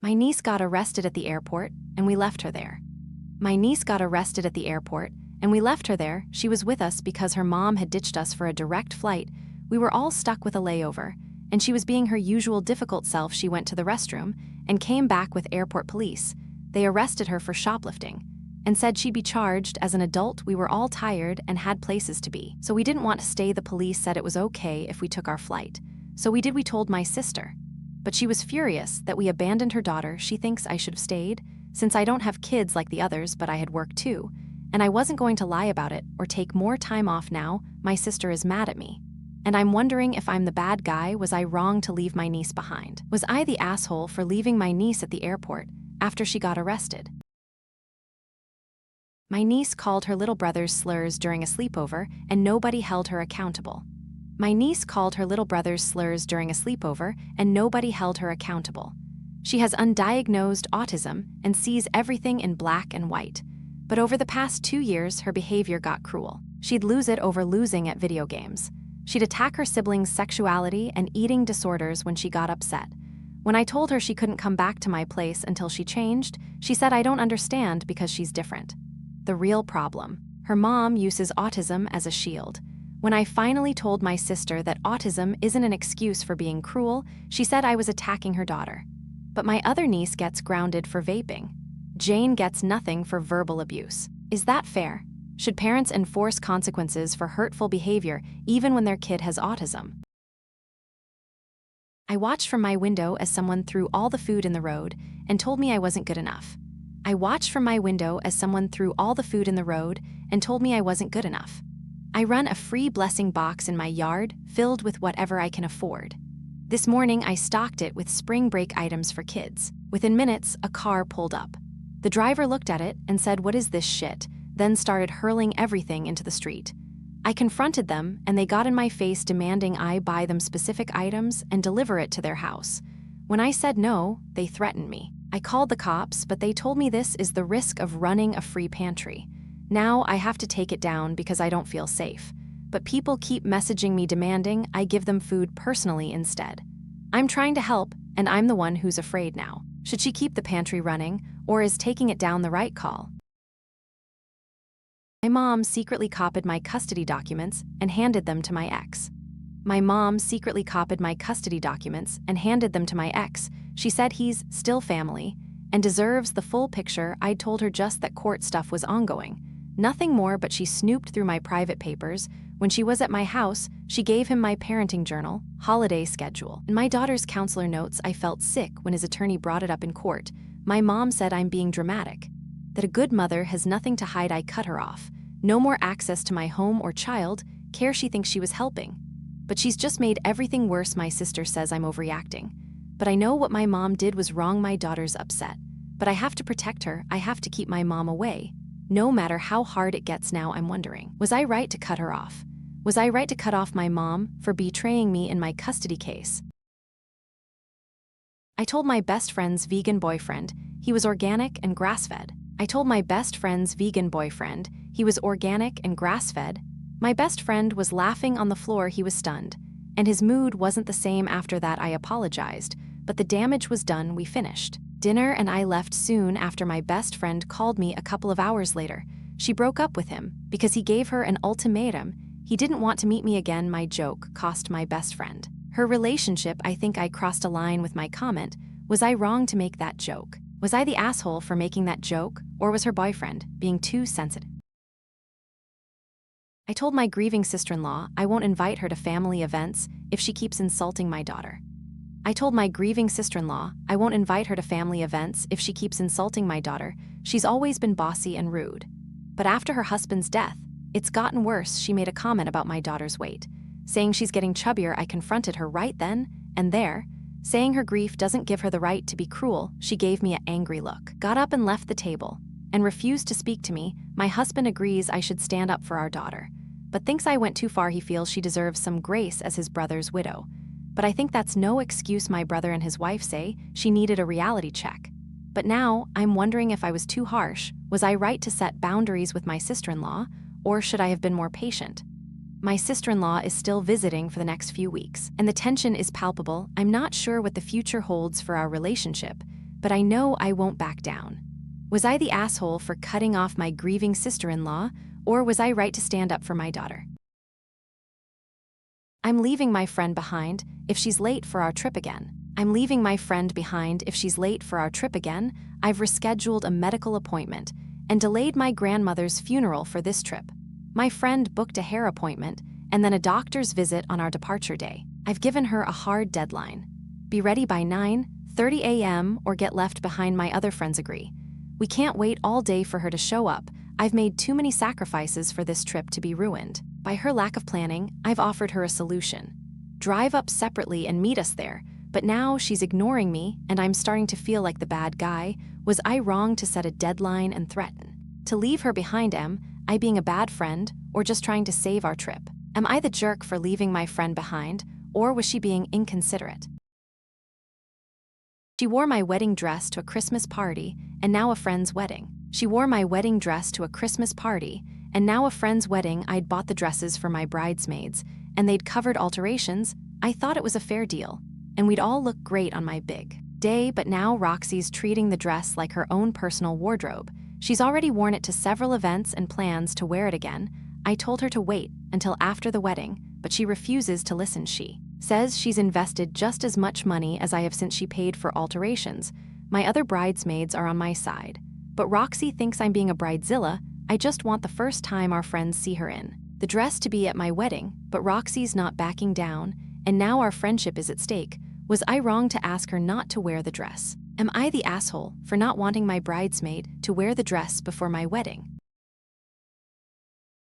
My niece got arrested at the airport, and we left her there. My niece got arrested at the airport, and we left her there. She was with us because her mom had ditched us for a direct flight. We were all stuck with a layover, and she was being her usual difficult self. She went to the restroom and came back with airport police. They arrested her for shoplifting and said she'd be charged. As an adult, we were all tired and had places to be, so we didn't want to stay. The police said it was okay if we took our flight. So we did. We told my sister. But she was furious that we abandoned her daughter. She thinks I should have stayed, since I don't have kids like the others, but I had work too, and I wasn't going to lie about it or take more time off. Now my sister is mad at me, and I'm wondering if I'm the bad guy. Was I wrong to leave my niece behind? Was I the asshole for leaving my niece at the airport after she got arrested? My niece called her little brother's slurs during a sleepover, and nobody held her accountable. My niece called her little brother's slurs during a sleepover, and nobody held her accountable. She has undiagnosed autism and sees everything in black and white. But over the past 2 years, her behavior got cruel. She'd lose it over losing at video games. She'd attack her siblings' sexuality and eating disorders when she got upset. When I told her she couldn't come back to my place until she changed, she said I don't understand because she's different. The real problem: her mom uses autism as a shield. When I finally told my sister that autism isn't an excuse for being cruel, she said I was attacking her daughter. But my other niece gets grounded for vaping. Jane gets nothing for verbal abuse. Is that fair? Should parents enforce consequences for hurtful behavior even when their kid has autism? I watched from my window as someone threw all the food in the road and told me I wasn't good enough. I watched from my window as someone threw all the food in the road and told me I wasn't good enough. I run a free blessing box in my yard filled with whatever I can afford. This morning I stocked it with spring break items for kids. Within minutes, a car pulled up. The driver looked at it and said, "What is this shit?" then started hurling everything into the street. I confronted them, and they got in my face demanding I buy them specific items and deliver it to their house. When I said no, they threatened me. I called the cops, but they told me this is the risk of running a free pantry. Now I have to take it down because I don't feel safe. But people keep messaging me demanding I give them food personally instead. I'm trying to help, and I'm the one who's afraid now. Should she keep the pantry running, or is taking it down the right call? My mom secretly copied my custody documents and handed them to my ex. My mom secretly copied my custody documents and handed them to my ex. She said he's still family and deserves the full picture. I told her just that court stuff was ongoing. Nothing more, but she snooped through my private papers. When she was at my house, she gave him my parenting journal, holiday schedule, and my daughter's counselor notes. I felt sick when his attorney brought it up in court. My mom said I'm being dramatic, that a good mother has nothing to hide. I cut her off. No more access to my home or child care. She thinks she was helping, but she's just made everything worse. My sister says I'm overreacting, but I know what my mom did was wrong. My daughter's upset, but I have to protect her. I have to keep my mom away, no matter how hard it gets. Now I'm wondering, was I right to cut her off? Was I right to cut off my mom for betraying me in my custody case? I told my best friend's vegan boyfriend he was organic and grass-fed. I told my best friend's vegan boyfriend he was organic and grass-fed. My best friend was laughing on the floor. He was stunned, and his mood wasn't the same after that. I apologized, but the damage was done. We finished dinner and I left soon after. My best friend called me a couple of hours later. She broke up with him because he gave her an ultimatum. He didn't want to meet me again. My joke cost my best friend her relationship. I think I crossed a line with my comment. Was I wrong to make that joke? Was I the asshole for making that joke, or was her boyfriend being too sensitive? I told my grieving sister-in-law I won't invite her to family events if she keeps insulting my daughter. I told my grieving sister-in-law I won't invite her to family events if she keeps insulting my daughter. She's always been bossy and rude. But after her husband's death, it's gotten worse. She made a comment about my daughter's weight, saying she's getting chubbier. I confronted her right then and there, saying her grief doesn't give her the right to be cruel. She gave me an angry look, got up and left the table, and refused to speak to me. My husband agrees I should stand up for our daughter, but thinks I went too far. He feels she deserves some grace as his brother's widow. But I think that's no excuse. My brother and his wife say she needed a reality check. But now I'm wondering if I was too harsh. Was I right to set boundaries with my sister-in-law, or should I have been more patient? My sister-in-law is still visiting for the next few weeks, and the tension is palpable. I'm not sure what the future holds for our relationship, but I know I won't back down. Was I the asshole for cutting off my grieving sister-in-law, or was I right to stand up for my daughter? I'm leaving my friend behind if she's late for our trip again. I'm leaving my friend behind if she's late for our trip again. I've rescheduled a medical appointment and delayed my grandmother's funeral for this trip. My friend booked a hair appointment and then a doctor's visit on our departure day. I've given her a hard deadline. Be ready by 9:30 a.m. or get left behind. My other friends agree. We can't wait all day for her to show up. I've made too many sacrifices for this trip to be ruined. By her lack of planning, I've offered her a solution. Drive up separately and meet us there, but now she's ignoring me and I'm starting to feel like the bad guy. Was I wrong to set a deadline and threaten to leave her behind? Am I being a bad friend or just trying to save our trip? Am I the jerk for leaving my friend behind, or was she being inconsiderate? She wore my wedding dress to a Christmas party and now a friend's wedding. She wore my wedding dress to a Christmas party and now a friend's wedding. I'd bought the dresses for my bridesmaids and they'd covered alterations. I thought it was a fair deal and we'd all look great on my big day, but now Roxy's treating the dress like her own personal wardrobe. She's already worn it to several events and plans to wear it again. I told her to wait until after the wedding, but she refuses to listen. She says she's invested just as much money as I have since she paid for alterations. My other bridesmaids are on my side, but Roxy thinks I'm being a bridezilla. I just want the first time our friends see her in the dress to be at my wedding, but Roxy's not backing down, and now our friendship is at stake. Was I wrong to ask her not to wear the dress? Am I the asshole for not wanting my bridesmaid to wear the dress before my wedding?